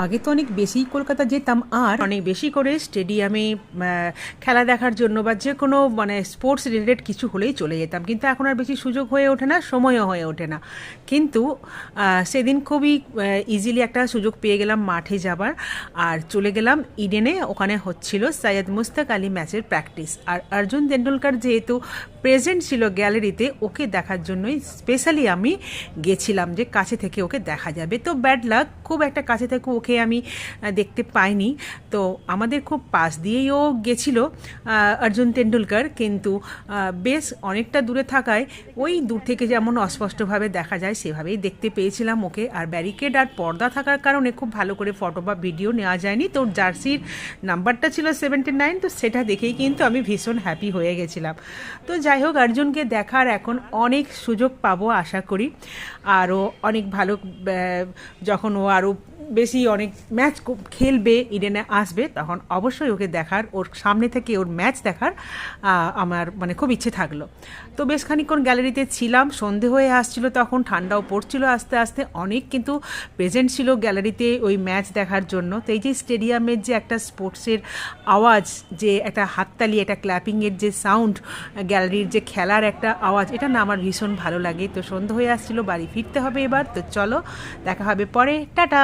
আগে তো অনেক বেশি কলকাতা যেতাম, আর অনেক বেশি করে স্টেডিয়ামে খেলা দেখার জন্য বা যে কোনো মানে স্পোর্টস রিলেটেড কিছু হলেই চলে যেতাম, কিন্তু এখন আর বেশি সুযোগ হয়ে ওঠে না, সময়ও হয়ে ওঠে না। কিন্তু সেদিন খুবই ইজিলি একটা সুযোগ পেয়ে গেলাম মাঠে যাবার, আর চলে গেলাম ইডেনে। ওখানে হচ্ছিল সৈয়দ মুশতাক আলী ম্যাচের প্র্যাকটিস, আর অর্জুন তেন্ডুলকর যেহেতু প্রেজেন্ট ছিল গ্যালারিতে, ওকে দেখার জন্যই স্পেশালি আমি গেছিলাম যে কাছে থেকে ওকে দেখা যাবে। তো ব্যাড লাক, খুব একটা কাছে থেকে ওকে আমি দেখতে পাইনি। তো আমাদের খুব পাশ দিয়েই ও গেছিল অর্জুন তেন্ডুলকর, কিন্তু বেশ অনেকটা দূরে থাকায় ওই দূর থেকে যেমন অস্পষ্টভাবে দেখা যায় সেভাবেই দেখতে পেয়েছিলাম ওকে। আর ব্যারিকেড আর পর্দা থাকার কারণে খুব ভালো করে ফটো বা ভিডিও নেওয়া যায়নি। তো জার্সির নাম্বারটা ছিল 79, তো সেটা দেখেই কিন্তু আমি ভীষণ হ্যাপি হয়ে গেছিলাম। তো যাই হোক, অর্জুনকে দেখার এখন অনেক সুযোগ পাবো আশা করি। আরও অনেক ভালো যখন ও আরও বেশি অনেক ম্যাচ খেলবে, ইডেনে আসবে, তখন অবশ্যই ওকে দেখার, ওর সামনে থেকে ওর ম্যাচ দেখার আমার মানে খুব ইচ্ছে থাকলো। তো বেশ খানিকক্ষণ গ্যালারিতে ছিলাম, সন্ধে হয়ে আসছিল, তখন ঠান্ডাও পড়ছিল আস্তে আস্তে, অনেক কিন্তু প্রেজেন্ট ছিল গ্যালারিতে ওই ম্যাচ দেখার জন্য। তো এই যে স্টেডিয়ামের যে একটা স্পোর্টসের আওয়াজ, যে একটা হাততালি, একটা ক্ল্যাপিংয়ের যে সাউন্ড, গ্যালারির যে খেলার একটা আওয়াজ, এটা না আমার ভীষণ ভালো লাগে। তো সন্ধে হয়ে আসছিল, বাড়ি ফিরতে হবে এবার। তো চলো, দেখা হবে পরে, টাটা।